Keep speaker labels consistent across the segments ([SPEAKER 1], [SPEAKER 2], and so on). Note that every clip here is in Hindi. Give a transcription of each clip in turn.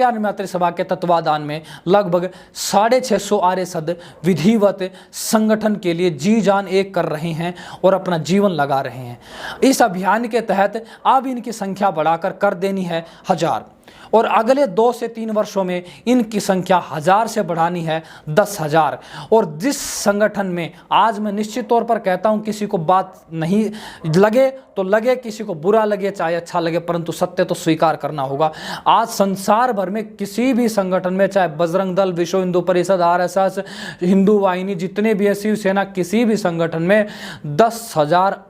[SPEAKER 1] आर्य मातृ सभा के तत्वाधान में लगभग 650 आर्य सद विधिवत संगठन के लिए जी जान एक कर रहे हैं और अपना जीवन लगा रहे हैं। इस अभियान के तहत अब इनकी संख्या बढ़ाकर कर देनी है 1000 और अगले 2 से 3 वर्षों में इनकी संख्या 1000 से बढ़ानी है 10,000। और जिस संगठन में आज मैं निश्चित तौर पर कहता हूं, किसी को बात नहीं लगे तो लगे, किसी को बुरा लगे चाहे अच्छा लगे, परंतु सत्य तो स्वीकार करना होगा। आज संसार भर में किसी भी संगठन में, चाहे बजरंग दल, विश्व हिंदू परिषद, RSS, हिंदू वाहिनी, जितने भी है, शिवसेना, किसी भी संगठन में 10,000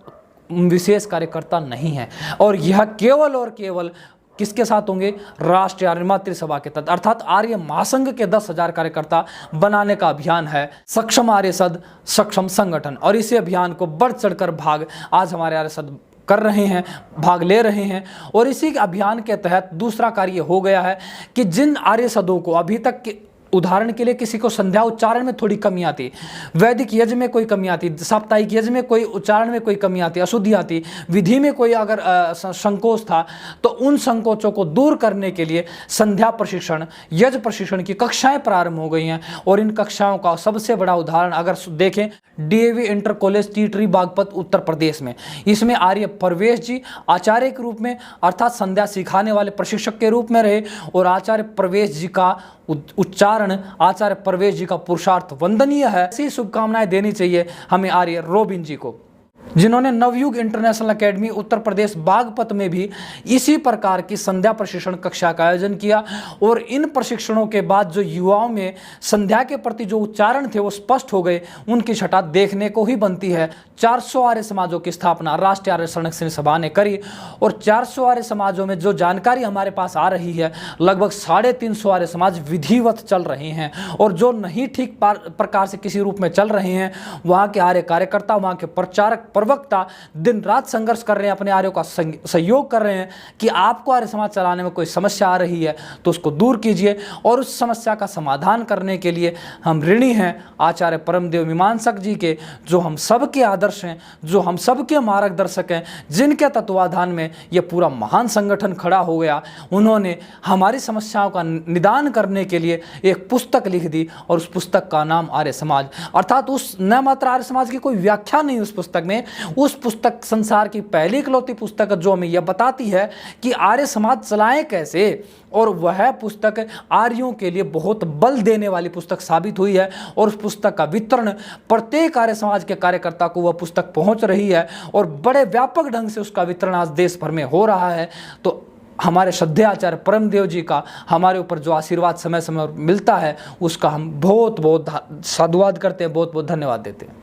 [SPEAKER 1] विशेष कार्यकर्ता नहीं है। और यह केवल और केवल किसके साथ होंगे? राष्ट्रीय आर्य मातृ सभा के तहत, अर्थात आर्य महासंघ के 10,000 कार्यकर्ता बनाने का अभियान है सक्षम आर्य सद सक्षम संगठन। और इसी अभियान को बढ़ चढ़कर भाग आज हमारे आर्य सद कर रहे हैं, भाग ले रहे हैं। और इसी अभियान के तहत दूसरा कार्य हो गया है कि जिन आर्य सदों को अभी तक के, उदाहरण के लिए किसी को संध्या उच्चारण में थोड़ी कमी आती, वैदिक यज्ञ में कोई कमी आती, साप्ताहिक यज्ञ में कोई उच्चारण में कोई कमी आती, अशुद्धि आती, विधि में कोई अगर संकोच था, तो उन संकोचों को दूर करने के लिए संध्या प्रशिक्षण, यज्ञ प्रशिक्षण की कक्षाएं प्रारंभ हो गई हैं। और इन कक्षाओं का सबसे बड़ा उदाहरण अगर देखें, DAV inter college टीटरी Baghpat Uttar Pradesh में, इसमें आर्य परवेश जी आचार्य के रूप में, अर्थात संध्या सिखाने वाले प्रशिक्षक के रूप में रहे। और आचार्य परवेश जी का उच्चारण, आचार्य परवेश जी का पुरुषार्थ वंदनीय है। ऐसी शुभकामनाएं देनी चाहिए हमें आर्य रोबिन जी को, जिन्होंने नवयुग इंटरनेशनल एकेडमी उत्तर प्रदेश बागपत में भी इसी प्रकार की संध्या प्रशिक्षण कक्षा का आयोजन किया। और इन प्रशिक्षणों के बाद जो युवाओं में संध्या के प्रति जो उच्चारण थे वो स्पष्ट हो गए, उनकी छटा देखने को ही बनती है। 400 आर्य समाजों की स्थापना राष्ट्रीय आर्य संरक्षण सभा ने करी। और 400 आर्य समाजों में जो जानकारी हमारे पास आ रही है, लगभग 350 आर्य समाज विधिवत चल रहे हैं। और जो नहीं ठीक प्रकार से किसी रूप में चल रहे हैं, वहाँ के आर्य कार्यकर्ता, वहाँ के प्रचारक, प्रवक्ता दिन रात संघर्ष कर रहे हैं, अपने आर्यों का सहयोग कर रहे हैं कि आपको आर्य समाज चलाने में कोई समस्या आ रही है तो उसको दूर कीजिए। और उस समस्या का समाधान करने के लिए हम ऋणी हैं आचार्य परमदेव मीमांसक जी के, जो हम सबके आदर्श हैं, जो हम सबके मार्गदर्शक हैं, जिनके तत्वाधान में यह पूरा महान संगठन खड़ा हो गया। उन्होंने हमारी समस्याओं का निदान करने के लिए एक पुस्तक लिख दी और उस पुस्तक का नाम आर्य समाज, अर्थात उस न मात्र आर्य समाज की कोई व्याख्या नहीं उस पुस्तक में, उस पुस्तक संसार की पहली इकलौती पुस्तक जो हमें यह बताती है कि आर्य समाज चलाएं कैसे। और वह पुस्तक आर्यों के लिए बहुत बल देने वाली पुस्तक साबित हुई है। और उस पुस्तक का वितरण प्रत्येक आर्य समाज के कार्यकर्ता को वह पुस्तक पहुंच रही है और बड़े व्यापक ढंग से उसका वितरण आज देश भर में हो रहा है। तो हमारे श्रद्धेय आचार्य परमदेव जी का हमारे ऊपर जो आशीर्वाद समय समय मिलता है, उसका हम बहुत बहुत साधुवाद करते हैं, बहुत बहुत धन्यवाद देते हैं।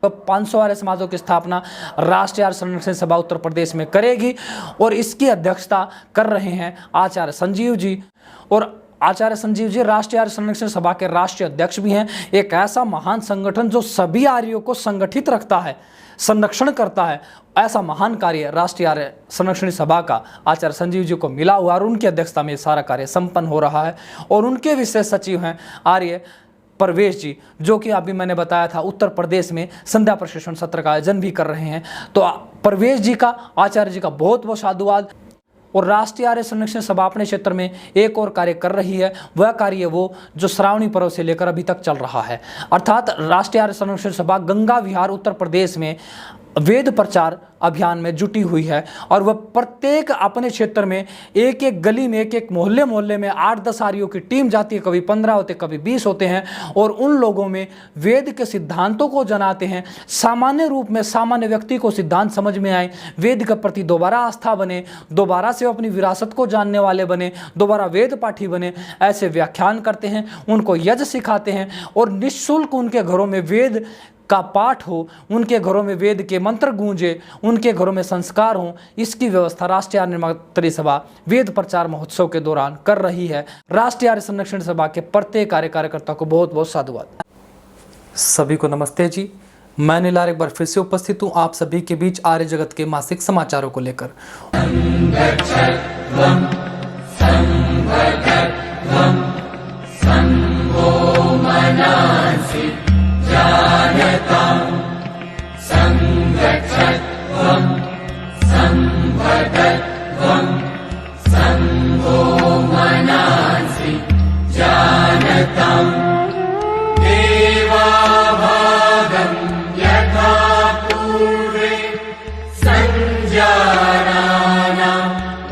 [SPEAKER 1] 500 आर्य समाजों की स्थापना राष्ट्रीय आर्य संरक्षण सभा उत्तर प्रदेश में करेगी और इसकी अध्यक्षता कर रहे हैं आचार्य संजीव जी। और आचार्य संजीव जी राष्ट्रीय आर्य संरक्षण सभा के राष्ट्रीय अध्यक्ष भी हैं। एक ऐसा महान संगठन जो सभी आर्यों को संगठित रखता है, संरक्षण करता है, ऐसा महान कार्य राष्ट्रीय आर्य संरक्षण सभा का आचार्य संजीव जी को मिला हुआ और उनकी अध्यक्षता में सारा कार्य संपन्न हो रहा है। और उनके विशेष सचिव हैं आर्य परवेश जी, जो कि अभी मैंने बताया था उत्तर प्रदेश में संध्या प्रशिक्षण सत्र का आयोजन भी कर रहे हैं। तो परवेश जी का, आचार्य जी का बहुत बहुत साधुवाद। और राष्ट्रीय आर्य संरक्षण सभा अपने क्षेत्र में एक और कार्य कर रही है, वह कार्य वो जो श्रावणी पर्व से लेकर अभी तक चल रहा है, अर्थात राष्ट्रीय आर्य संरक्षण सभा गंगा विहार उत्तर प्रदेश में वेद प्रचार अभियान में जुटी हुई है। और वह प्रत्येक अपने क्षेत्र में एक एक गली में, एक एक मोहल्ले मोहल्ले में 8-10 आर्यों की टीम जाती है, कभी 15 होते, कभी 20 होते हैं। और उन लोगों में वेद के सिद्धांतों को जनाते हैं, सामान्य रूप में सामान्य व्यक्ति को सिद्धांत समझ में आए, वेद के प्रति दोबारा आस्था बने, दोबारा से अपनी विरासत को जानने वाले बने, दोबारा वेद पाठी बने, ऐसे व्याख्यान करते हैं, उनको यज्ञ सिखाते हैं। और निःशुल्क उनके घरों में वेद का पाठ हो, उनके घरों में वेद के मंत्र गूंजे, उनके घरों में संस्कार हो, इसकी व्यवस्था राष्ट्रीय आर्य मातृ सभा वेद प्रचार महोत्सव के दौरान कर रही है। राष्ट्रीय आर्य संरक्षण सभा के प्रत्येक कार्यकर्ता को बहुत बहुत साधुवाद। सभी को नमस्ते जी, मैं नीलार एक बार फिर से उपस्थित हूँ आप सभी के बीच आर्य जगत के मासिक समाचारों को लेकर।
[SPEAKER 2] संभो मनांसि देवाभागं यथा पूर्वे सञ्जानानाम्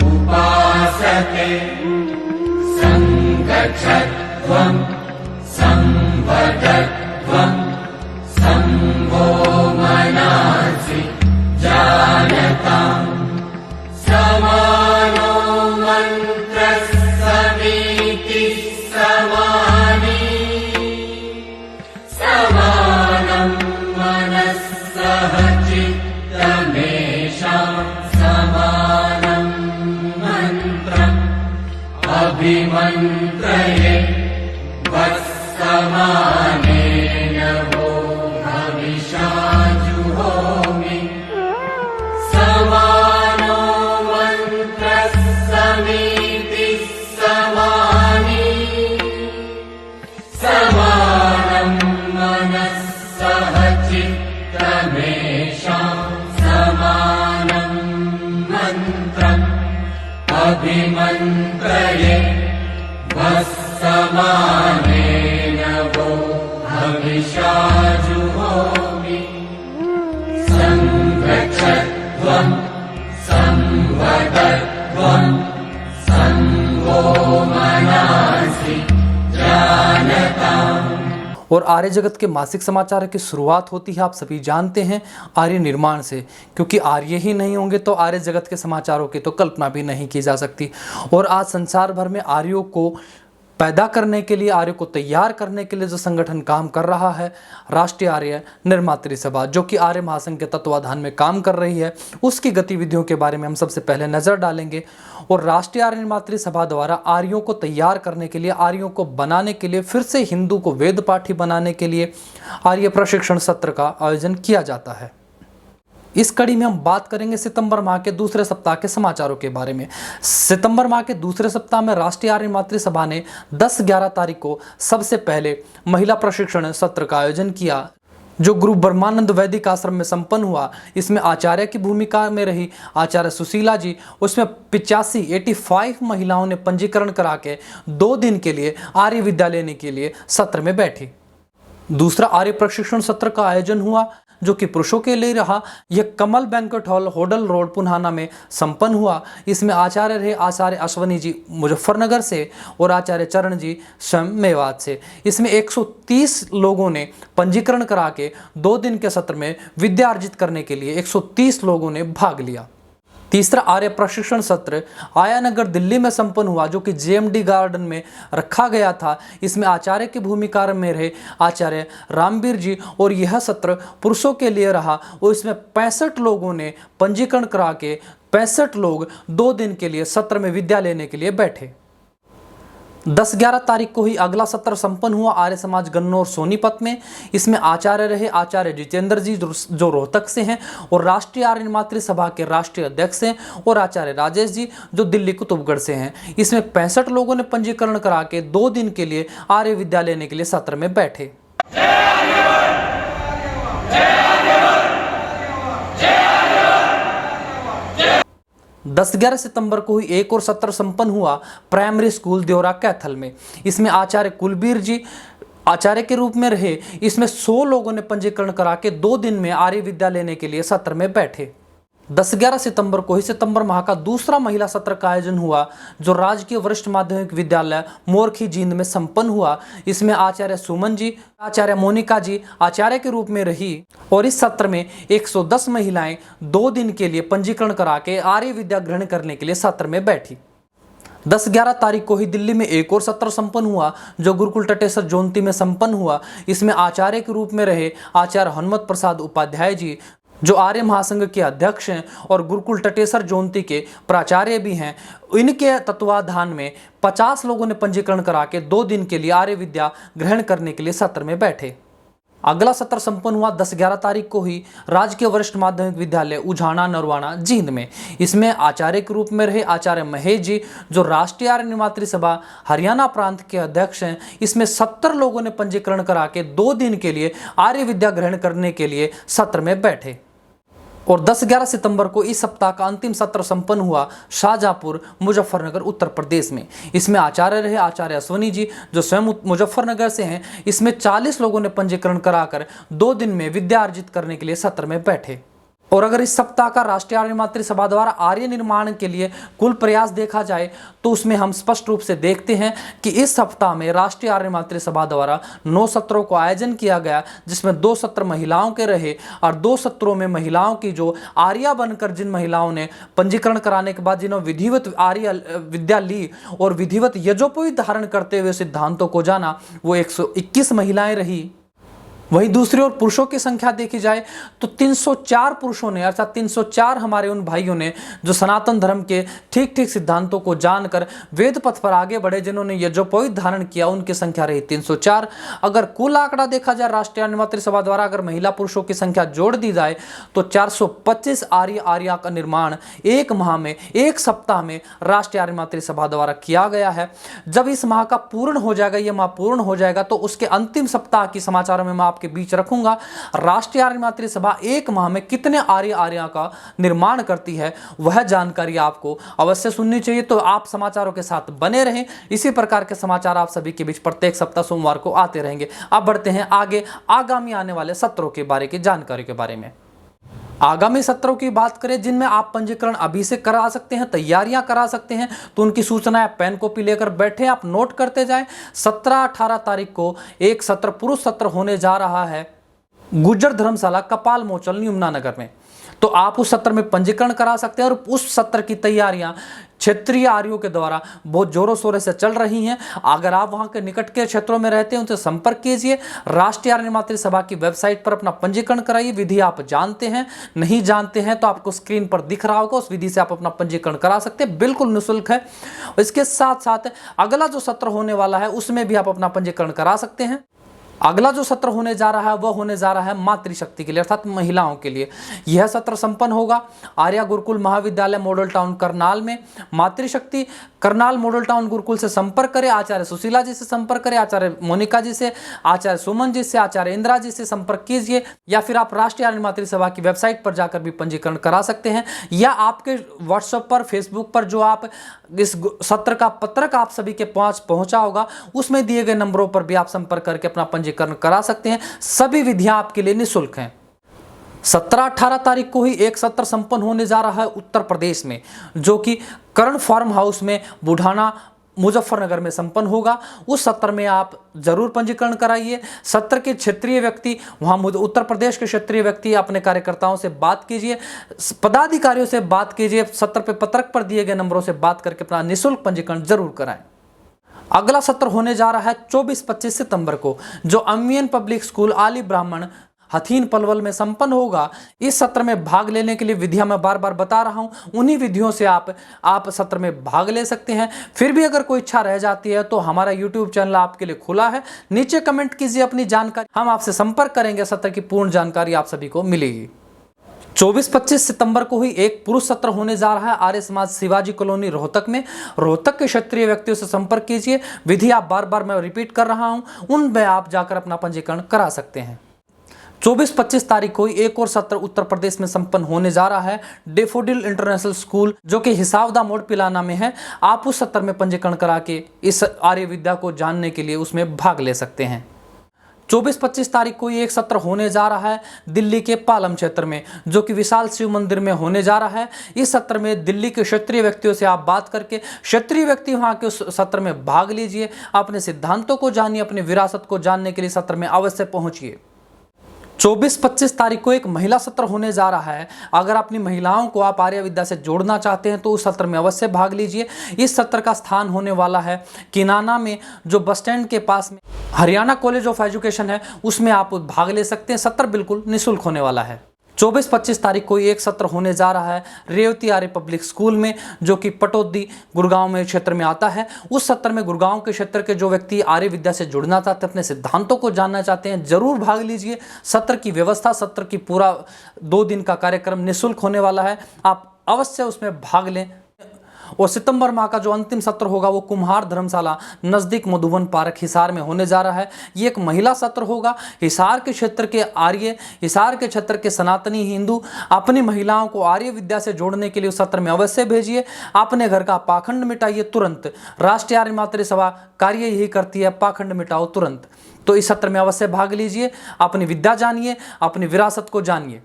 [SPEAKER 2] उपासते सङ्गच्छध्वं संवदध्वं सम्भो मनासि जानताम् समानो मन्त्रः समीतिः समानी समानं मनः सह चित्तमेषां समानं मन्त्रम् अभिमन्त्रये वत्समानेन वो हविषा जुहोमि समानो मन्त्रः समीतिः समानी समानं मनः सह चित्तमेषां समानं मन्त्रम् अभिमन्त्रये वत्समानेन वो हविषा जुहोमि सङ्गच्छध्वं संवदध्वं सम्भो मनासि जानताम्।
[SPEAKER 1] और आर्य जगत के मासिक समाचार की शुरुआत होती है, आप सभी जानते हैं, आर्य निर्माण से, क्योंकि आर्य ही नहीं होंगे तो आर्य जगत के समाचारों की तो कल्पना भी नहीं की जा सकती। और आज संसार भर में आर्यों को पैदा करने के लिए, आर्यों को तैयार करने के लिए जो संगठन काम कर रहा है, राष्ट्रीय आर्य निर्मात्री सभा, जो कि आर्य महासंघ के तत्वाधान में काम कर रही है, उसकी गतिविधियों के बारे में हम सबसे पहले नज़र डालेंगे। और राष्ट्रीय आर्य निर्मात्री सभा द्वारा आर्यों को तैयार करने के लिए, आर्यों को बनाने के लिए, फिर से हिंदू को वेद पाठी बनाने के लिए आर्य प्रशिक्षण सत्र का आयोजन किया जाता है। इस कड़ी में हम बात करेंगे सितंबर माह के दूसरे सप्ताह के समाचारों के बारे में। सितंबर माह के दूसरे सप्ताह में राष्ट्रीय आर्य निर्मात्री सभा ने 10-11 तारीख को सबसे पहले महिला प्रशिक्षण सत्र का आयोजन किया, जो गुरु ब्रह्मानंद वैदिक आश्रम में संपन्न हुआ। इसमें आचार्य की भूमिका में रही आचार्य सुशीला जी। उसमें 85 महिलाओं ने पंजीकरण करा के 2 दिन के लिए आर्य विद्या लेने के लिए सत्र में बैठी। दूसरा आर्य प्रशिक्षण सत्र का आयोजन हुआ, जो कि पुरुषों के लिए रहा। यह Kamal banquet hall, Hodal road, Punhana में संपन्न हुआ। इसमें आचार्य रहे आचार्य अश्वनी जी मुजफ्फरनगर से और आचार्य चरण जी स्वयं मेवात से। इसमें 130 लोगों ने पंजीकरण करा के 2 दिन के सत्र में विद्या अर्जित करने के लिए 130 लोगों ने भाग लिया। तीसरा आर्य प्रशिक्षण सत्र आयानगर दिल्ली में संपन्न हुआ, जो कि जेएमडी गार्डन में रखा गया था। इसमें आचार्य की भूमिका में रहे आचार्य रामवीर जी और यह सत्र पुरुषों के लिए रहा। और इसमें 65 लोगों ने पंजीकरण करा के 65 लोग 2 दिन के लिए सत्र में विद्या लेने के लिए बैठे। 10-11 तारीख को ही अगला सत्र संपन्न हुआ आर्य समाज गन्नौर सोनीपत में। इसमें आचार्य रहे आचार्य जितेंद्र जी, जो रोहतक से हैं और राष्ट्रीय आर्य निर्मात्री सभा के राष्ट्रीय अध्यक्ष हैं, और आचार्य राजेश जी, जो दिल्ली कुतुबगढ़ से हैं। इसमें 65 लोगों ने पंजीकरण करा के 2 दिन के लिए आर्य विद्या लेने के लिए सत्र में बैठे। 10-11 सितंबर को ही एक और सत्र संपन्न हुआ प्राइमरी स्कूल देवरा कैथल में। इसमें आचार्य कुलबीर जी आचार्य के रूप में रहे। इसमें 100 लोगों ने पंजीकरण करा के 2 दिन में आर्य विद्या लेने के लिए सत्र में बैठे। 10-11 सितंबर को ही सितंबर माह का दूसरा महिला सत्र का आयोजन हुआ, जो राजकीय वरिष्ठ माध्यमिक विद्यालय मोरखी जींद में संपन्न हुआ। इसमें आचार्य सुमन जी, आचार्य मोनिका जी आचार्य के रूप में रही और इस सत्र में 110 महिलाएं 2 दिन के लिए पंजीकरण करा के आर्य विद्या ग्रहण करने के लिए सत्र में बैठी। 10-11 तारीख को ही दिल्ली में एक और सत्र संपन्न हुआ, जो गुरुकुल टटेसर जोंती में संपन्न हुआ। इसमें आचार्य के रूप में रहे आचार्य हनुमत प्रसाद उपाध्याय जी, जो आर्य महासंघ के अध्यक्ष हैं और गुरुकुल टटेसर जोंती के प्राचार्य भी हैं। इनके तत्वाधान में 50 लोगों ने पंजीकरण करा के 2 दिन के लिए आर्य विद्या ग्रहण करने के लिए सत्र में बैठे। अगला सत्र संपन्न हुआ 10-11 तारीख को ही राजकीय वरिष्ठ माध्यमिक विद्यालय उझाना नरवाना जींद में। इसमें आचार्य के रूप में रहे आचार्य महेश जी, जो राष्ट्रीय आर्य निर्मात्री सभा हरियाणा प्रांत के अध्यक्ष हैं। इसमें 70 लोगों ने पंजीकरण करा के 2 दिन के लिए आर्य विद्या ग्रहण करने के लिए सत्र में बैठे। और 10-11 सितंबर को इस सप्ताह का अंतिम सत्र संपन्न हुआ शाहजहांपुर मुजफ्फरनगर उत्तर प्रदेश में। इसमें आचार्य रहे आचार्य अश्वनी जी, जो स्वयं मुजफ्फरनगर से हैं। इसमें 40 लोगों ने पंजीकरण कराकर 2 दिन में विद्या अर्जित करने के लिए सत्र में बैठे। और अगर इस सप्ताह का राष्ट्रीय आर्य मातृ सभा द्वारा आर्य निर्माण के लिए कुल प्रयास देखा जाए तो उसमें हम स्पष्ट रूप से देखते हैं कि इस सप्ताह में राष्ट्रीय आर्य मातृ सभा द्वारा 9 सत्रों को आयोजन किया गया, जिसमें 2 सत्र महिलाओं के रहे और 2 सत्रों में महिलाओं की जो आर्या बनकर जिन महिलाओं ने पंजीकरण कराने के बाद जिन्होंने विधिवत आर्य विद्या ली और विधिवत यजोपवीत धारण करते हुए सिद्धांतों को जाना, वो 121 महिलाएं रही। वहीं दूसरी ओर पुरुषों की संख्या देखी जाए तो 304 पुरुषों ने, अर्थात 304 हमारे उन भाइयों ने जो सनातन धर्म के ठीक ठीक सिद्धांतों को जानकर वेद पथ पर आगे बढ़े, जिन्होंने यज्ञोपवीत धारण किया, उनकी संख्या रही 304। अगर कुल आंकड़ा देखा जाए राष्ट्रीय आर्य मातृ सभा द्वारा, अगर महिला पुरुषों की संख्या जोड़ दी जाए तो 425 आर्या का निर्माण 1 माह में, 1 सप्ताह में राष्ट्रीय आर्य मातृ सभा द्वारा किया गया है। जब इस माह का पूर्ण हो जाएगा, यह माह पूर्ण हो जाएगा, तो उसके अंतिम सप्ताह की समाचारों में मैं के बीच रखूंगा राष्ट्रीय आर्य मातृ सभा 1 माह में कितने आर्या का निर्माण करती है, वह जानकारी आपको अवश्य सुननी चाहिए। तो आप समाचारों के साथ बने रहें। इसी प्रकार के समाचार आप सभी के बीच प्रत्येक सप्ताह सोमवार को आते रहेंगे। अब बढ़ते हैं आगे आगामी आने वाले सत्रों के बारे की जानकारी के बारे में। आगामी सत्रों की बात करें जिनमें आप पंजीकरण अभी से करा सकते हैं, तैयारियां करा सकते हैं, तो उनकी सूचना है, पेन कॉपी लेकर बैठे, आप नोट करते जाएं। 17-18 तारीख को एक सत्र, पुरुष सत्र होने जा रहा है गुज्जर धर्मशाला कपाल मोचन यमुनानगर में। तो आप उस सत्र में पंजीकरण करा सकते हैं और उस सत्र की तैयारियां क्षेत्रीय आर्यों के द्वारा बहुत जोरों शोरों से चल रही हैं। अगर आप वहां के निकट के क्षेत्रों में रहते हैं उनसे संपर्क कीजिए। राष्ट्रीय आर्य मातृ सभा की वेबसाइट पर अपना पंजीकरण कराइए। विधि आप जानते हैं, नहीं जानते हैं तो आपको स्क्रीन पर दिख रहा होगा, उस विधि से आप अपना पंजीकरण करा सकते हैं, बिल्कुल निःशुल्क है। इसके साथ साथ अगला जो सत्र होने वाला है उसमें भी आप अपना पंजीकरण करा सकते हैं। अगला जो सत्र होने जा रहा है वह होने जा रहा है मातृशक्ति के लिए, अर्थात महिलाओं के लिए। यह सत्र संपन्न होगा आर्या गुरुकुल महाविद्यालय मॉडल टाउन करनाल में। मातृशक्ति करनाल मॉडल टाउन गुरुकुल से संपर्क करें, आचार्य सुशीला जी से संपर्क करें, आचार्य मोनिका जी से, आचार्य सुमन जी से, आचार्य इंदिरा जी से संपर्क कीजिए, या फिर आप राष्ट्रीय आर्य मातृ सभा की वेबसाइट पर जाकर भी पंजीकरण करा सकते हैं, या आपके व्हाट्सएप पर, फेसबुक पर जो आप इस सत्र का पत्रक आप सभी के पास पहुंचा होगा उसमें दिए गए नंबरों पर भी आप संपर्क करके अपना पंजीकरण करा सकते हैं। सभी विधियां आपके लिए निःशुल्क हैं। 17-18 तारीख को ही एक सत्र संपन्न होने जा रहा है उत्तर प्रदेश में, जो कि कर्ण फार्म हाउस में बुढ़ाना मुजफ्फरनगर में संपन्न होगा। उस सत्र में आप जरूर पंजीकरण कराइए। सत्र के क्षेत्रीय व्यक्ति, वहां उत्तर प्रदेश के क्षेत्रीय व्यक्ति, अपने कार्यकर्ताओं से बात कीजिए, पदाधिकारियों से बात कीजिए, सत्र पे पत्रक पर दिए गए नंबरों से बात करके अपना निःशुल्क पंजीकरण जरूर कराएं। अगला सत्र होने जा रहा है 24-25 सितंबर को, जो अम्बियन पब्लिक स्कूल आली ब्राह्मण हथीन पलवल में संपन्न होगा। इस सत्र में भाग लेने के लिए विधियां मैं बार बार बता रहा हूं, उन्हीं विधियों से आप सत्र में भाग ले सकते हैं। फिर भी अगर कोई इच्छा रह जाती है तो हमारा YouTube चैनल आपके लिए खुला है, नीचे कमेंट कीजिए अपनी जानकारी, हम आपसे संपर्क करेंगे, सत्र की पूर्ण जानकारी आप सभी को मिलेगी। 24-25 सितंबर को ही एक पुरुष सत्र होने जा रहा है आर्य समाज शिवाजी कॉलोनी रोहतक में। रोहतक के क्षेत्रीय व्यक्तियों से संपर्क कीजिए। विधि आप बार बार मैं रिपीट कर रहा हूं, उनमें आप जाकर अपना पंजीकरण करा सकते हैं। 24-25 तारीख को एक और सत्र उत्तर प्रदेश में संपन्न होने जा रहा है डेफोडिल इंटरनेशनल स्कूल, जो कि हिसावदा मोड़ पिलाना में है। आप उस सत्र में पंजीकरण करा के इस आर्य विद्या को जानने के लिए उसमें भाग ले सकते हैं। 24-25 तारीख को एक सत्र होने जा रहा है दिल्ली के पालम क्षेत्र में, जो कि विशाल शिव मंदिर में होने जा रहा है। इस सत्र में दिल्ली के क्षेत्रीय व्यक्तियों से आप बात करके क्षेत्रीय व्यक्ति वहां के उस सत्र में भाग लीजिए, अपने सिद्धांतों को जानिए, अपनी विरासत को जानने के लिए सत्र में अवश्य पहुंचिए। 24-25 तारीख को एक महिला सत्र होने जा रहा है। अगर अपनी महिलाओं को आप आर्य विद्या से जोड़ना चाहते हैं तो उस सत्र में अवश्य भाग लीजिए। इस सत्र का स्थान होने वाला है किनाना में, जो बस स्टैंड के पास में हरियाणा कॉलेज ऑफ एजुकेशन है, उसमें आप भाग ले सकते हैं। सत्र बिल्कुल निःशुल्क होने वाला है। 24-25 तारीख को एक सत्र होने जा रहा है रेवती आर्य पब्लिक स्कूल में, जो कि पटौदी गुड़गांव में क्षेत्र में आता है। उस सत्र में गुड़गांव के क्षेत्र के जो व्यक्ति आर्य विद्या से जुड़ना चाहते हैं, अपने सिद्धांतों को जानना चाहते हैं, जरूर भाग लीजिए। सत्र की व्यवस्था, सत्र की पूरा 2 दिन का कार्यक्रम निःशुल्क होने वाला है, आप अवश्य उसमें भाग लें। और सितंबर माह का जो अंतिम सत्र होगा वो कुम्हार धर्मशाला नज़दीक मधुबन पार्क हिसार में होने जा रहा है। ये एक महिला सत्र होगा। हिसार के क्षेत्र के आर्य, हिसार के क्षेत्र के सनातनी हिंदू अपनी महिलाओं को आर्य विद्या से जोड़ने के लिए उस सत्र में अवश्य भेजिए। अपने घर का पाखंड मिटाइए तुरंत। राष्ट्रीय आर्य मातृ सभा कार्य यही करती है, पाखंड मिटाओ तुरंत। तो इस सत्र में अवश्य भाग लीजिए, अपनी विद्या जानिए, अपनी विरासत को जानिए।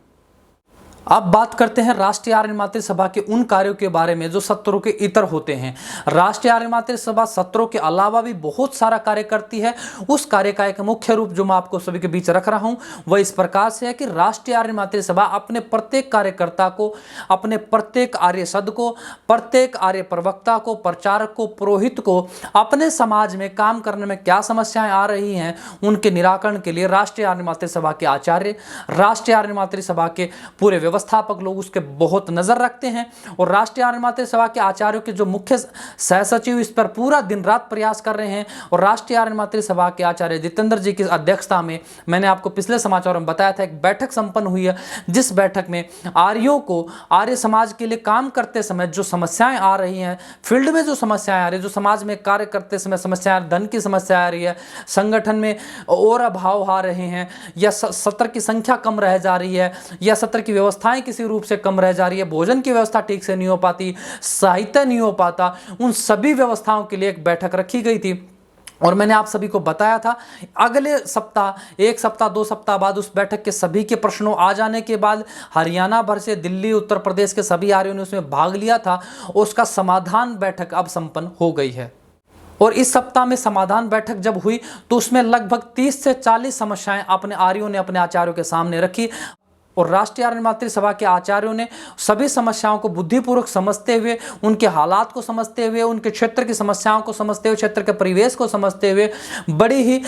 [SPEAKER 1] अब बात करते हैं राष्ट्रीय आर्य मातृ सभा के उन कार्यों के बारे में जो सत्रों के इतर होते हैं। राष्ट्रीय आर्य मातृ सभा सत्रों के अलावा भी बहुत सारा कार्य करती है। उस कार्य का एक मुख्य रूप जो मैं आपको सभी के बीच रख रहा हूं वह इस प्रकार से है कि राष्ट्रीय आर्य मातृ सभा अपने प्रत्येक कार्यकर्ता को, अपने प्रत्येक आर्य सद को, प्रत्येक आर्य प्रवक्ता को, प्रचारक को, पुरोहित को अपने समाज में काम करने में क्या समस्याएं आ रही हैं उनके निराकरण के लिए राष्ट्रीय आर्य मातृ सभा के आचार्य, राष्ट्रीय आर्य मातृ सभा के पूरे व्यवस्थापक लोग उसके बहुत नजर रखते हैं। और राष्ट्रीय आर्य मातृ सभा के आचार्यों के जो मुख्य सह सचिव इस पर पूरा दिन रात प्रयास कर रहे हैं। और राष्ट्रीय आर्य मातृ सभा के आचार्य जितेंद्र जी की अध्यक्षता में मैंने आपको पिछले समाचारों में बताया था एक बैठक संपन्न हुई है, जिस बैठक में आर्यों को आर्य समाज के लिए काम करते समय जो समस्याएं आ रही हैं, फील्ड में जो समस्याएं आ रही है, जो समाज में कार्य करते समय समस्याएं, धन की समस्या आ रही है, संगठन में और अभाव आ रहे हैं, या सत्र की संख्या कम रह जा रही है, या सत्र की व्यवस्थाएं किसी रूप से कम रह जा रही है, भोजन की व्यवस्था ठीक से नहीं हो पाती, साहित्य नहीं हो पाता, उन सभी व्यवस्थाओं के लिए एक बैठक रखी गई थी। और मैंने आप सभी को बताया था अगले सप्ताह, एक सप्ताह 2 सप्ताह बाद उस बैठक के सभी के प्रश्नों आ जाने के बाद हरियाणा भर से दिल्ली, उत्तर प्रदेश के सभी आर्यों ने उसमें भाग लिया था। उसका समाधान बैठक अब संपन्न हो गई है। और इस सप्ताह में समाधान बैठक जब हुई तो उसमें लगभग 30 से 40 समस्याएं अपने आर्यों ने अपने आचार्यों के सामने रखी। और राष्ट्रीय आर्य मातृ सभा के आचार्यों ने सभी समस्याओं को बुद्धिपूर्वक समझते हुए, उनके हालात को समझते हुए, उनके क्षेत्र की समस्याओं को समझते हुए, क्षेत्र के परिवेश को समझते हुए बड़ी ही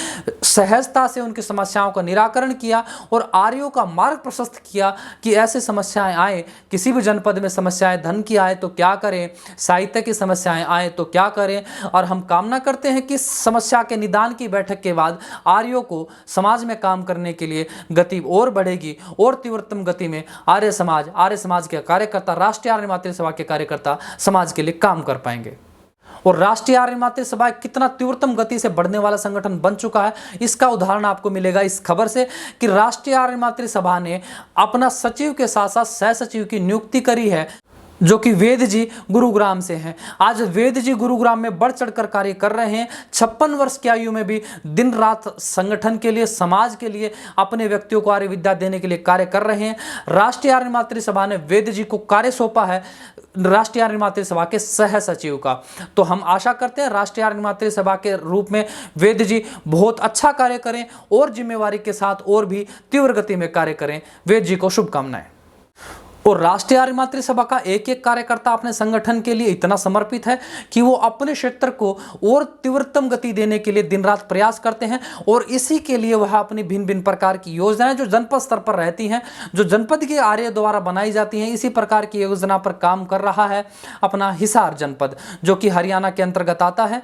[SPEAKER 1] सहजता से उनकी समस्याओं का निराकरण किया और आर्यों का मार्ग प्रशस्त किया कि ऐसे समस्याएं आए, किसी भी जनपद में समस्याएं धन की आए तो क्या करें, साहित्य की समस्याएं आए तो क्या करें। और हम कामना करते हैं कि समस्या के निदान की बैठक के बाद आर्यों को समाज में काम करने के लिए गति और बढ़ेगी और तीव्रतम गति में आर्य समाज के कार्यकर्ता, राष्ट्रीय आर्य मातृ सभा के कार्यकर्ता समाज के लिए काम कर पाएंगे। और राष्ट्रीय आर्य मातृ सभा कितना तीव्रतम गति से बढ़ने वाला संगठन बन चुका है, इसका उदाहरण आपको मिलेगा इस खबर से कि राष्ट्रीय आर्य मातृ सभा ने अपना सचिव के साथ साथ सह सचिव की नियुक्ति करी है, जो कि वेद जी गुरुग्राम से हैं। आज वेद जी गुरुग्राम में बढ़ चढ़कर कार्य कर रहे हैं। 56 वर्ष की आयु में भी दिन रात संगठन के लिए, समाज के लिए, अपने व्यक्तियों को आर्य विद्या देने के लिए कार्य कर रहे हैं। राष्ट्रीय आर्य मातृ सभा ने वेद जी को कार्य सौंपा है राष्ट्रीय आर्य मातृ सभा के सह सचिव का। तो हम आशा करते हैं राष्ट्रीय आर्य मातृ सभा के रूप में वेद जी बहुत अच्छा कार्य करें और जिम्मेवारी के साथ और भी तीव्र गति में कार्य करें। वेद जी को शुभकामनाएं। और राष्ट्रीय आर्य मातृ सभा का एक एक कार्यकर्ता अपने संगठन के लिए इतना समर्पित है कि वो अपने क्षेत्र को और तीव्रतम गति देने के लिए दिन रात प्रयास करते हैं। और इसी के लिए वह अपनी भिन्न भिन्न प्रकार की योजनाएं जो जनपद स्तर पर रहती हैं, जो जनपद के आर्य द्वारा बनाई जाती हैं, इसी प्रकार की योजना पर काम कर रहा है अपना हिसार जनपद, जो कि हरियाणा के अंतर्गत आता है।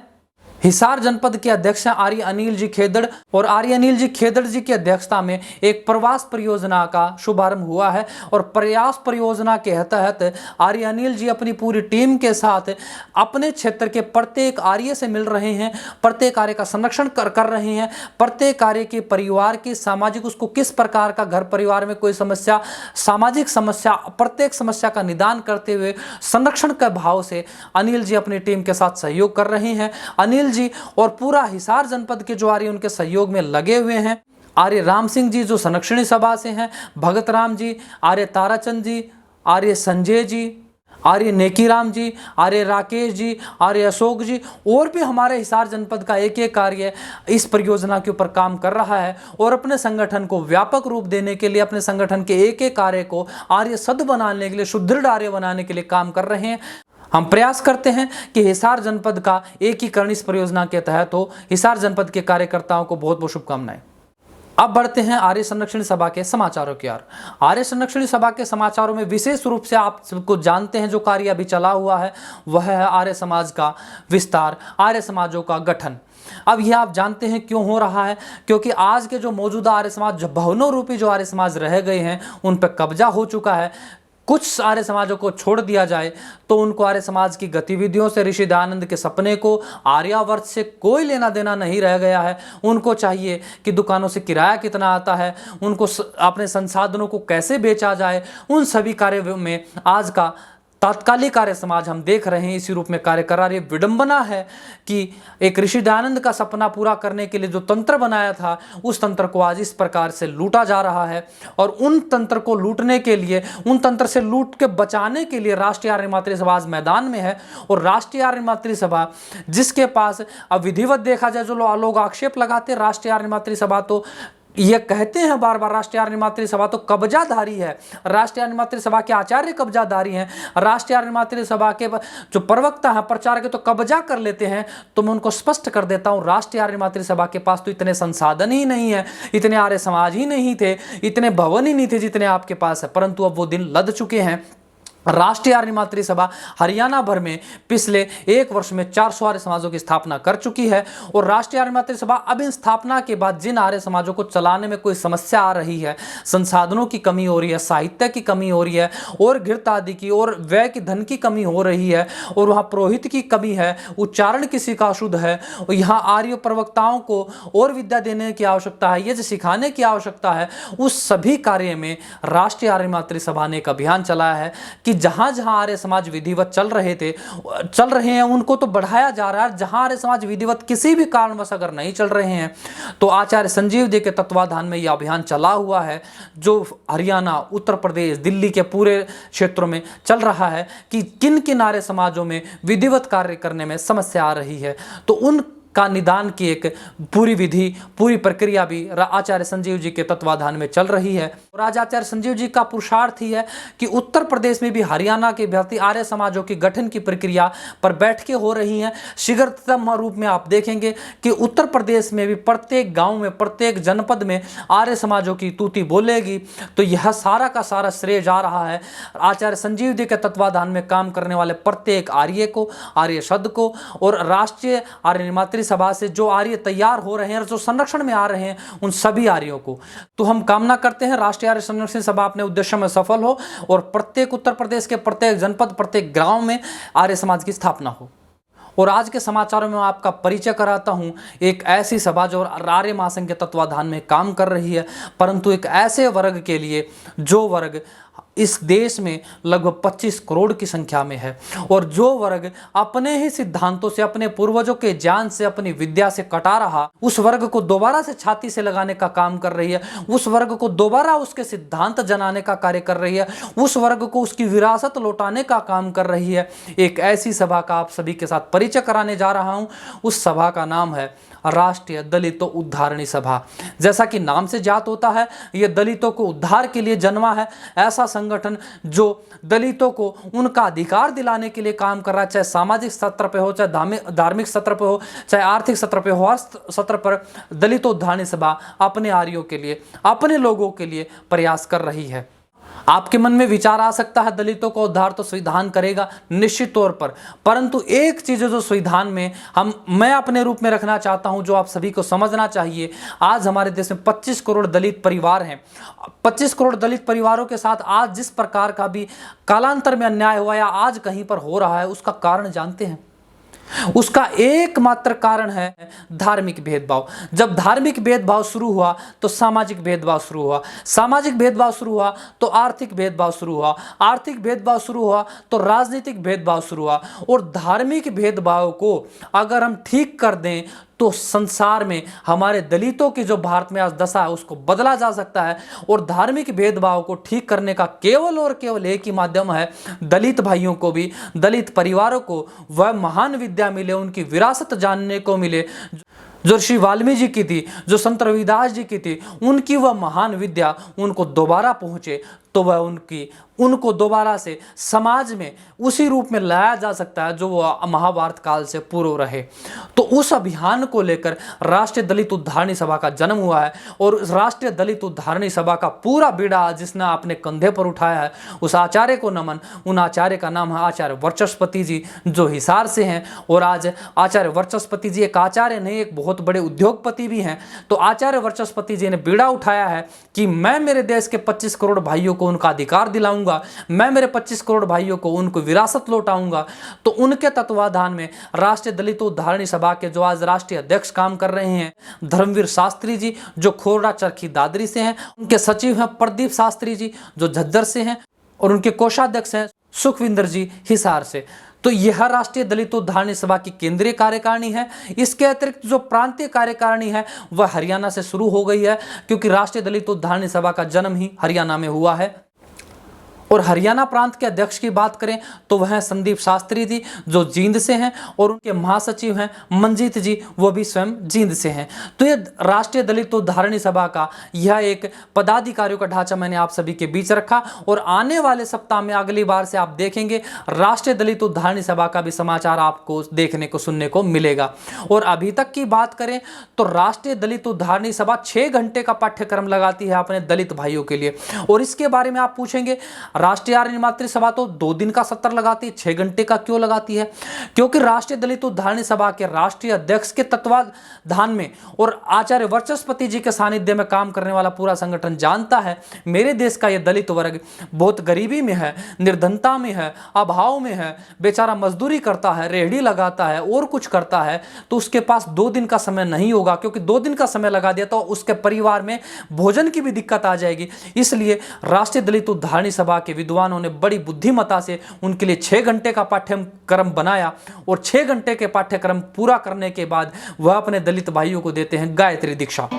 [SPEAKER 1] हिसार जनपद के अध्यक्ष हैं आर्य अनिल जी खेदड़, और आर्य अनिल जी खेदड़ जी की अध्यक्षता में एक प्रवास परियोजना का शुभारंभ हुआ है। और प्रयास परियोजना के तहत आर्य अनिल जी अपनी पूरी टीम के साथ अपने क्षेत्र के प्रत्येक आर्य से मिल रहे हैं, प्रत्येक आर्य का संरक्षण कर रहे हैं, प्रत्येक आर्य के परिवार की सामाजिक, उसको किस प्रकार का घर परिवार में कोई समस्या, सामाजिक समस्या, प्रत्येक समस्या का निदान करते हुए संरक्षण के भाव से अनिल जी अपनी टीम के साथ सहयोग कर रहे हैं। अनिल जी और पूरा हिसार जनपद के जो आर्य उनके सहयोग में लगे हुए हैं। आर्य राम सिंह जी जो संरक्षणी सभा से हैं, भगत राम जी, आर्य ताराचंद जी, आर्य संजय जी, आर्य नेकीराम जी, आर्य राकेश जी, आर्य अशोक जी, और भी हमारे हिसार जनपद का एक एक कार्य इस परियोजना के ऊपर काम कर रहा है और अपने संगठन को व्यापक रूप देने के लिए, अपने संगठन के एक एक कार्य को आर्य सद बनाने के लिए, सुदृढ़ आर्य बनाने के लिए काम कर रहे हैं। हम प्रयास करते हैं कि हिसार जनपद का एकीकरण इस परियोजना के तहत हो। हिसार जनपद के कार्यकर्ताओं को बहुत बहुत शुभकामनाएं। अब बढ़ते हैं आर्य संरक्षण सभा के समाचारों की ओर। आर्य संरक्षण सभा के समाचारों में विशेष रूप से आप सबको जानते हैं जो कार्य अभी चला हुआ है वह है आर्य समाज का विस्तार, आर्य समाजों का गठन। अब यह आप जानते हैं क्यों हो रहा है, क्योंकि आज के जो मौजूदा आर्य समाज, भवनों रूपी जो आर्य समाज रह गए हैं, उन पर कब्जा हो चुका है। कुछ आर्य समाजों को छोड़ दिया जाए तो उनको आर्य समाज की गतिविधियों से, ऋषि दयानंद के सपने को, आर्यावर्त से कोई लेना देना नहीं रह गया है। उनको चाहिए कि दुकानों से किराया कितना आता है, उनको अपने संसाधनों को कैसे बेचा जाए, उन सभी कार्यों में आज का तात्कालिक आर्य समाज हम देख रहे हैं इसी रूप में कार्य कर रहा है। ये विडंबना है कि एक ऋषि दयानंद का सपना पूरा करने के लिए जो तंत्र बनाया था, उस तंत्र को आज इस प्रकार से लूटा जा रहा है। और उन तंत्र को लूटने के लिए, उन तंत्र से लूट के बचाने के लिए राष्ट्रीय आर्य मातृ सभा आज मैदान में है। और राष्ट्रीय आर्य मातृ सभा जिसके पास, अब विधिवत देखा जाए, जो लोग आक्षेप लगाते राष्ट्रीय आर्य मातृ सभा तो ये कहते हैं बार बार राष्ट्रीय आर्य मातृ सभा तो कब्जाधारी है, राष्ट्रीय आर्य मातृ सभा के आचार्य कब्जाधारी हैं, राष्ट्रीय आर्य मातृ सभा के जो प्रवक्ता हैं, प्रचारक तो कब्जा कर लेते हैं। तो मैं उनको स्पष्ट कर देता हूं, राष्ट्रीय आर्य मातृ सभा के पास तो इतने संसाधन ही नहीं है, इतने आर्य समाज ही नहीं थे, इतने भवन ही नहीं थे जितने आपके पास है। परंतु अब वो दिन लद चुके हैं। राष्ट्रीय आर्य मातृ सभा हरियाणा भर में पिछले 1 वर्ष में 400 आर्य समाजों की स्थापना कर चुकी है। और राष्ट्रीय आर्य मातृ सभा अब इन स्थापना के बाद जिन आर्य समाजों को चलाने में कोई समस्या आ रही है, संसाधनों की कमी हो रही है, साहित्य की कमी हो रही है, और घृत आदि की और व्यय की धन की कमी हो रही है, और वहाँ पुरोहित की कमी है, उच्चारण किसी का अशुद्ध है, और यहाँ आर्य प्रवक्ताओं को और विद्या देने की आवश्यकता है, ये जो सिखाने की आवश्यकता है, उस सभी कार्य में राष्ट्रीय आर्य मातृ सभा ने एक अभियान चलाया है कि जहां जहां आर्य समाज विधिवत चल रहे हैं उनको तो बढ़ाया जा रहा है। जहां आर्य समाज विधिवत किसी भी कारणवश अगर नहीं चल रहे हैं तो आचार्य संजीव जी के तत्वाधान में यह अभियान चला हुआ है, जो हरियाणा, उत्तर प्रदेश, दिल्ली के पूरे क्षेत्रों में चल रहा है कि किन किन आर्य समाजों में विधिवत कार्य करने में समस्या आ रही है। तो उन का निदान की एक पूरी विधि, पूरी प्रक्रिया भी आचार्य संजीव जी के तत्वाधान में चल रही है। और आज आचार्य संजीव जी का पुरुषार्थ ही है कि उत्तर प्रदेश में भी हरियाणा के भांति आर्य समाजों की गठन की प्रक्रिया पर बैठकें हो रही हैं। शीघ्रतम रूप में आप देखेंगे कि उत्तर प्रदेश में भी प्रत्येक गांव में, प्रत्येक जनपद में आर्य समाजों की तूती बोलेगी। तो यह सारा का सारा श्रेय जा रहा है आचार्य संजीव जी के तत्वाधान में काम करने वाले प्रत्येक आर्य को, आर्य शब्द को, और राष्ट्रीय आर्य मातृ सभा से जो आर्य तैयार हो रहे हैं और जो संरक्षण में आ रहे हैं, उन सभी आर्यों को। तो हम कामना करते हैं राष्ट्रीय आर्य संरक्षण सभा अपने उद्देश्य में सफल हो और प्रत्येक उत्तर प्रदेश के प्रत्येक जनपद, प्रत्येक गांव में आर्य समाज की स्थापना हो। और आज के समाचारों में आपका परिचय कराता हूं एक ऐसी सभा जो आर्य महासंघ के तत्वाधान में काम कर रही है, परंतु एक ऐसे वर्ग के लिए जो वर्ग इस देश में लगभग 25 करोड़ की संख्या में है, और जो वर्ग अपने ही सिद्धांतों से, अपने पूर्वजों के ज्ञान से, अपनी विद्या से कटा रहा, उस वर्ग को दोबारा से छाती से लगाने का काम कर रही है, उस वर्ग को दोबारा उसके सिद्धांत जनाने का कार्य कर रही है, उस वर्ग को उसकी विरासत लौटाने का काम कर रही है। एक ऐसी सभा का आप सभी के साथ परिचय कराने जा रहा हूं। उस सभा का नाम है राष्ट्रीय दलितों उद्धारणी सभा। जैसा कि नाम से ज्ञात होता है, यह दलितों को उद्धार के लिए जन्मा है, ऐसा संगठन जो दलितों को उनका अधिकार दिलाने के लिए काम कर रहा है, चाहे सामाजिक सत्र पे हो, चाहे धार्मिक सत्र पे हो, चाहे आर्थिक सत्र पे हो, हर सत्र पर दलित उद्धारणी सभा अपने आर्यों के लिए, अपने लोगों के लिए प्रयास कर रही है। आपके मन में विचार आ सकता है दलितों को उद्धार तो संविधान करेगा, निश्चित तौर पर, परंतु एक चीज जो संविधान में मैं अपने रूप में रखना चाहता हूं, जो आप सभी को समझना चाहिए। आज हमारे देश में 25 करोड़ दलित परिवार हैं। 25 करोड़ दलित परिवारों के साथ आज जिस प्रकार का भी कालांतर में अन्याय हुआ या आज कहीं पर हो रहा है, उसका कारण जानते हैं? उसका एकमात्र कारण है धार्मिक भेदभाव। जब धार्मिक भेदभाव शुरू हुआ तो सामाजिक भेदभाव शुरू हुआ, सामाजिक भेदभाव शुरू हुआ तो आर्थिक भेदभाव शुरू हुआ, आर्थिक भेदभाव शुरू हुआ तो राजनीतिक भेदभाव शुरू हुआ। और धार्मिक भेदभाव को अगर हम ठीक कर दें तो संसार में हमारे दलितों की जो भारत में आज दशा है उसको बदला जा सकता है। और धार्मिक भेदभाव को ठीक करने का केवल और केवल एक ही माध्यम है, दलित भाइयों को भी, दलित परिवारों को वह महान विद्या मिले, उनकी विरासत जानने को मिले जो ऋषि वाल्मीकि जी की थी, जो संत रविदास जी की थी, उनकी वह महान विद्या उनको दोबारा पहुँचे, तो वह उनको दोबारा से समाज में उसी रूप में लाया जा सकता है जो वह महाभारत काल से पूर्व रहे। तो उस अभियान को लेकर राष्ट्रीय दलित उद्धारणी सभा का जन्म हुआ है। और उस राष्ट्रीय दलित उद्धारणी सभा का पूरा बीड़ा जिसने अपने कंधे पर उठाया है, उस आचार्य को नमन। उन आचार्य का नाम है आचार्य वर्चस्पति जी, जो हिसार से हैं। और आज आचार्य वर्चस्पति जी एक आचार्य नहीं, एक बहुत बड़े उद्योगपति भी हैं। तो आचार्य वर्चस्पति जी ने बीड़ा उठाया है कि मैं मेरे देश के 25 करोड़ भाइयों को उनका अधिकार दिलाऊंगा, मैं मेरे 25 करोड़ भाइयों को उनको विरासत लौटाऊंगा। तो उनके तत्वाधान में राष्ट्रीय दलित उद्धारणी सभा के जो आज राष्ट्रीय अध्यक्ष काम कर रहे हैं धर्मवीर शास्त्री जी, जो खोरडा चरखी दादरी से हैं, उनके सचिव हैं प्रदीप शास्त्री जी जो झज्जर से हैं, और उनके कोषाध्यक्ष हैं सुखविंदर जी हिसार से। तो यह राष्ट्रीय दलित उद्धारणी सभा की केंद्रीय कार्यकारिणी है। इसके अतिरिक्त जो प्रांतीय कार्यकारिणी है वह हरियाणा से शुरू हो गई है, क्योंकि राष्ट्रीय दलित उद्धारणी सभा का जन्म ही हरियाणा में हुआ है। और हरियाणा प्रांत के अध्यक्ष की बात करें तो वह संदीप शास्त्री जी जो जींद से हैं, और उनके महासचिव हैं मंजीत जी, वो भी स्वयं जींद से हैं। तो ये राष्ट्रीय दलित उद्धारणी सभा का यह एक पदाधिकारियों का ढांचा मैंने आप सभी के बीच रखा, और आने वाले सप्ताह में अगली बार से आप देखेंगे राष्ट्रीय दलित उद्धारणी सभा का भी समाचार आपको देखने को सुनने को मिलेगा। और अभी तक की बात करें तो राष्ट्रीय दलित उद्धारणी सभा 6 घंटे का पाठ्यक्रम लगाती है अपने दलित भाइयों के लिए। और इसके बारे में आप पूछेंगे राष्ट्रीय आर्य निमात्री सभा तो 2 दिन का सत्र लगाती है, 6 घंटे का क्यों लगाती है? क्योंकि राष्ट्रीय दलित उद्धारणी सभा के राष्ट्रीय अध्यक्ष के तत्वाधान में और आचार्य वर्चस्पति जी के सानिध्य में काम करने वाला पूरा संगठन जानता है मेरे देश का यह दलित वर्ग बहुत गरीबी में है, निर्धनता में है, अभाव में है, बेचारा मजदूरी करता है, रेहड़ी लगाता है और कुछ करता है, तो उसके पास 2 दिन का समय नहीं होगा, क्योंकि 2 दिन का समय लगा दिया तो उसके परिवार में भोजन की भी दिक्कत आ जाएगी। इसलिए राष्ट्रीय दलित उद्धारणी सभा के विद्वानों ने बड़ी बुद्धिमता से उनके लिए 6 घंटे का पाठ्यक्रम बनाया, और 6 घंटे के पाठ्यक्रम पूरा करने के बाद वह अपने दलित भाइयों को देते हैं गायत्री दीक्षा।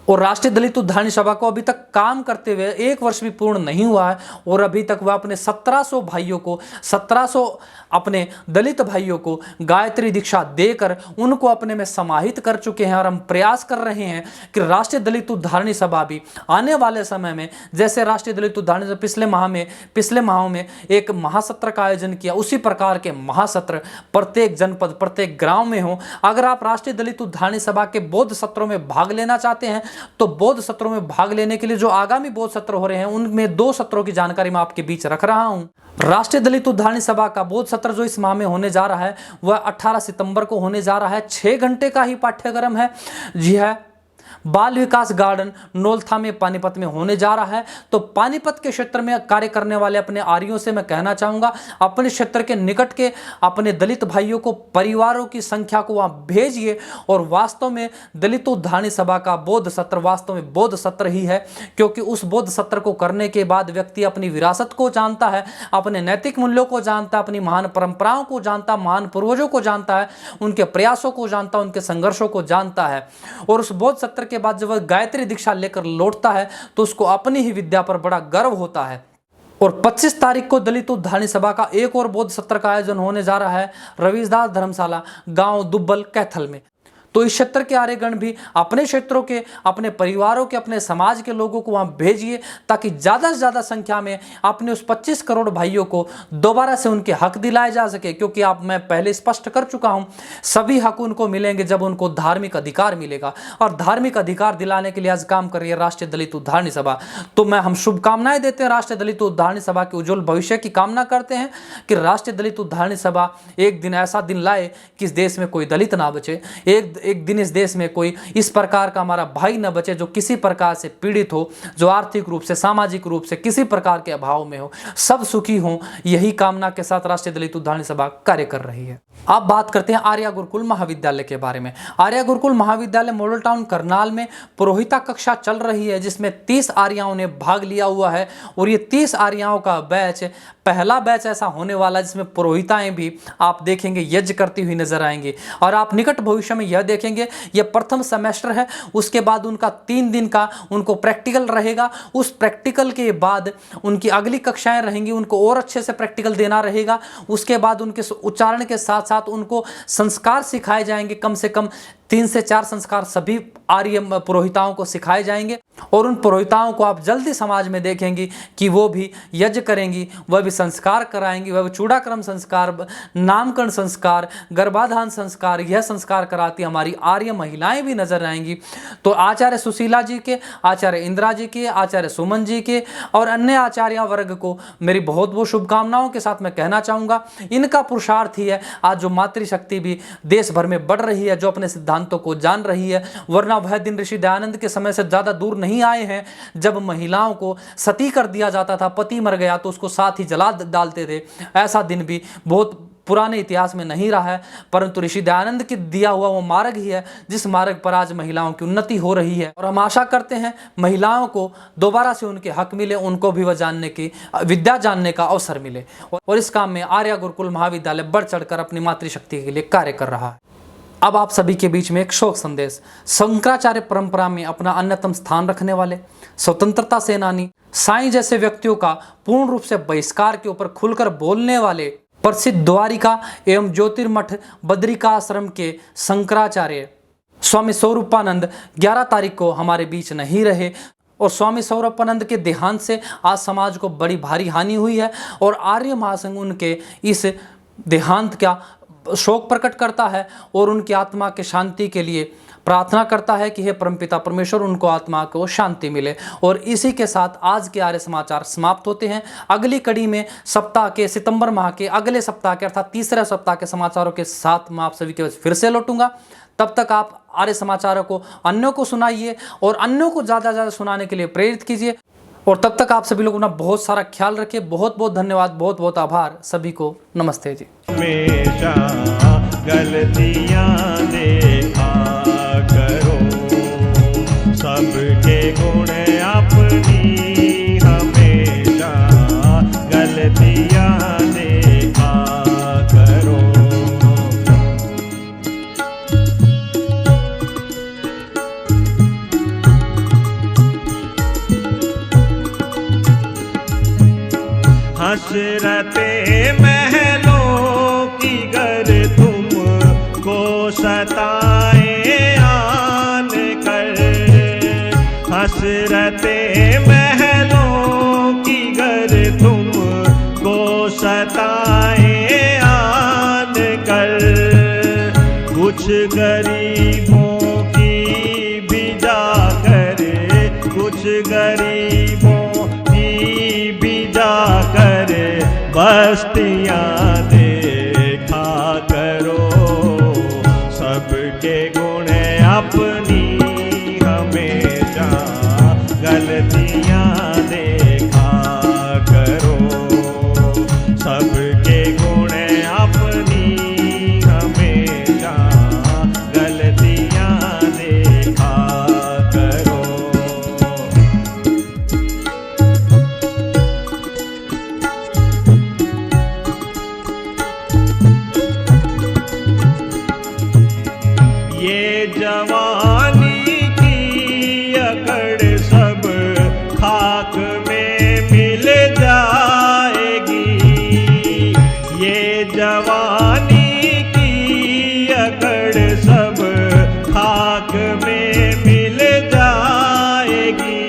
[SPEAKER 1] और राष्ट्रीय दलित उद्धारणी सभा को अभी तक काम करते हुए 1 वर्ष भी पूर्ण नहीं हुआ है, और अभी तक वह अपने 1700 भाइयों को 1700 अपने दलित भाइयों को गायत्री दीक्षा देकर उनको अपने में समाहित कर चुके हैं। और हम प्रयास कर रहे हैं कि राष्ट्रीय दलित उद्धारणी सभा भी आने वाले समय में, जैसे राष्ट्रीय दलित उद्धारणी सभा पिछले माहों में एक महासत्र का आयोजन किया, उसी प्रकार के महासत्र प्रत्येक जनपद प्रत्येक गांव में हो। अगर आप राष्ट्रीय दलित उद्धारणी सभा के बौद्ध सत्रों में भाग लेना चाहते हैं तो बौद्ध सत्रों में भाग लेने के लिए जो आगामी बौद्ध सत्र हो रहे हैं उनमें 2 सत्रों की जानकारी मैं आपके बीच रख रहा हूं। राष्ट्रीय दलित उद्धारणी सभा का बौद्ध सत्र जो इस माह में होने जा रहा है वह 18 सितंबर को होने जा रहा है। 6 घंटे का ही पाठ्यक्रम है। जी है, बाल विकास गार्डन नौलथा में पानीपत में होने जा रहा है। तो पानीपत के क्षेत्र में कार्य करने वाले अपने आर्यों से मैं कहना चाहूंगा, अपने क्षेत्र के निकट के अपने दलित भाइयों को, परिवारों की संख्या को वहां भेजिए। और वास्तव में दलित उद्धारणी सभा का बौद्ध सत्र वास्तव में बौद्ध सत्र ही है, क्योंकि उस बौद्ध सत्र को करने के बाद व्यक्ति अपनी विरासत को जानता है, अपने नैतिक मूल्यों को जानता है, अपनी महान परंपराओं को जानता, महान पूर्वजों को जानता है, उनके प्रयासों को जानता, उनके संघर्षों को जानता है। और उस बौद्ध सत्र के बाद जब वह गायत्री दीक्षा लेकर लौटता है तो उसको अपनी ही विद्या पर बड़ा गर्व होता है। और 25 तारीख को दलित उद्धारणी सभा का एक और बौद्ध सत्र का आयोजन होने जा रहा है रविदास धर्मशाला, गांव दुब्बल कैथल में। तो इस क्षेत्र के आर्यगण भी अपने क्षेत्रों के, अपने परिवारों के, अपने समाज के लोगों को वहां भेजिए, ताकि ज़्यादा से ज़्यादा संख्या में अपने उस 25 करोड़ भाइयों को दोबारा से उनके हक दिलाए जा सके। क्योंकि मैं पहले स्पष्ट कर चुका हूं, सभी हक उनको मिलेंगे जब उनको धार्मिक अधिकार मिलेगा। और धार्मिक अधिकार दिलाने के लिए आज काम कर रही है राष्ट्रीय दलित उद्धारणी सभा। तो हम शुभकामनाएं देते हैं राष्ट्रीय दलित उद्धारणी सभा के उज्जवल भविष्य की कामना करते हैं कि राष्ट्रीय दलित उद्धारणी सभा एक दिन ऐसा दिन लाए कि इस देश में कोई दलित ना बचे, एक दिन इस देश में कोई इस प्रकार का हमारा भाई न बचे जो किसी प्रकार से पीड़ित हो, जो आर्थिक रूप से, सामाजिक रूप से किसी प्रकार के अभाव में हो, सब सुखी हो। यही कामना के साथ राष्ट्रीय दलित उद्धारणी सभा कार्य कर रही है। अब बात करते हैं आर्या गुरुकुल महाविद्यालय के बारे में। आर्या गुरुकुल महाविद्यालय मॉडल टाउन करनाल में पुरोहिता कक्षा चल रही है, जिसमें 30 आर्याओं ने भाग लिया हुआ है। और ये 30 आर्याओं का बैच, पहला बैच ऐसा होने वाला है जिसमें पुरोहिताएं भी आप देखेंगे यज्ञ करती हुई नजर आएंगी। और आप निकट भविष्य में यह देखेंगे, यह प्रथम सेमेस्टर है, उसके बाद उनका 3 दिन का उनको प्रैक्टिकल रहेगा। उस प्रैक्टिकल के बाद उनकी अगली कक्षाएं रहेंगी, उनको और अच्छे से प्रैक्टिकल देना रहेगा। उसके बाद उनके उच्चारण के साथ साथ उनको संस्कार सिखाए जाएंगे। कम से कम 3 से 4 संस्कार सभी आर्य पुरोहिताओं को सिखाए जाएंगे और उन पुरोहिताओं को आप जल्दी समाज में देखेंगी कि वो भी यज्ञ करेंगी, वह भी संस्कार कराएंगी, वह भी चूड़ाक्रम संस्कार, नामकरण संस्कार, गर्भाधान संस्कार, यह संस्कार कराती हमारी आर्य महिलाएं भी नजर आएंगी। तो आचार्य सुशीला जी के, आचार्य इंदिरा जी के, आचार्य सुमन जी के और अन्य आचार्य वर्ग को मेरी बहुत बहुत शुभकामनाओं के साथ मैं कहना चाहूँगा, इनका पुरुषार्थ ही है आज जो मातृशक्ति भी देश भर में बढ़ रही है, जो अपने सिद्धांतों को जान रही है। वरना वह दिन ऋषि दयानंद के समय से ज़्यादा दूर नहीं आए हैं जब महिलाओं को सती कर दिया जाता था, पति मर गया तो उसको साथ ही जला डालते थे। ऐसा दिन भी बहुत पुराने इतिहास में नहीं रहा है, परंतु ऋषि दयानंद के दिया हुआ वो मार्ग ही है जिस मार्ग पर आज महिलाओं की उन्नति हो रही है। और हम आशा करते हैं महिलाओं को दोबारा से उनके हक मिले, उनको भी वह जानने की विद्या जानने का अवसर मिले। और इस काम में आर्य गुरुकुल महाविद्यालय बढ़ चढ़कर अपनी मातृशक्ति के लिए कार्य कर रहा है। अब आप सभी के बीच में एक शोक संदेश। शंकराचार्य परंपरा में अपना अन्यतम स्थान रखने वाले स्वतंत्रता सेनानी साईं जैसे व्यक्तियों का पूर्ण रूप से बहिष्कार के ऊपर खुलकर बोलने वाले प्रसिद्ध द्वारिका एवं ज्योतिर्मठ बद्रिका आश्रम के शंकराचार्य स्वामी स्वरूपानंद 11 तारीख को हमारे बीच नहीं रहे और स्वामी स्वरूपानंद के देहांत से आज समाज को बड़ी भारी हानि हुई है और आर्य महासंघ उनके इस देहांत का शोक प्रकट करता है और उनकी आत्मा के शांति के लिए प्रार्थना करता है कि हे परमपिता परमेश्वर उनको आत्मा को शांति मिले। और इसी के साथ आज के आर्य समाचार समाप्त होते हैं। अगली कड़ी में सप्ताह के सितंबर माह के अगले सप्ताह के अर्थात तीसरे सप्ताह के समाचारों के साथ मैं आप सभी के फिर से लौटूंगा। तब तक आप आर्य समाचारों को अन्यों को सुनाइए और अन्यों को ज़्यादा से ज़्यादा सुनाने के लिए प्रेरित कीजिए। और तब तक आप सभी लोग अपना बहुत सारा ख्याल रखिए। बहुत बहुत धन्यवाद, बहुत बहुत आभार सभी को। नमस्ते जी।
[SPEAKER 3] हमेशा गलतियां देखा करो, सबके गुण अपनी हमेशा गलतियां देखा करो। हसरते महलों की गर तुमको सताए आन कर, हसरते महलों की गर तुमको सताए आन कर, कुछ गरीबों की भी जाकर, कुछ गरीबों की भी जाकर बस्तियां देखा करो, सबके गुण अपनी हमेशा गलतियां देखा करो, सबके गुण अपनी हमेशा गलतियां देखा करो। ये जवानी की अकड़ सब खाक में मिल जाएगी, ये जवानी की अकड़ सब खाक में मिल जाएगी।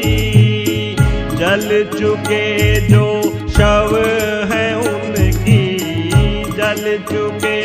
[SPEAKER 3] जल चुके जो शव हैं उनकी, जल चुके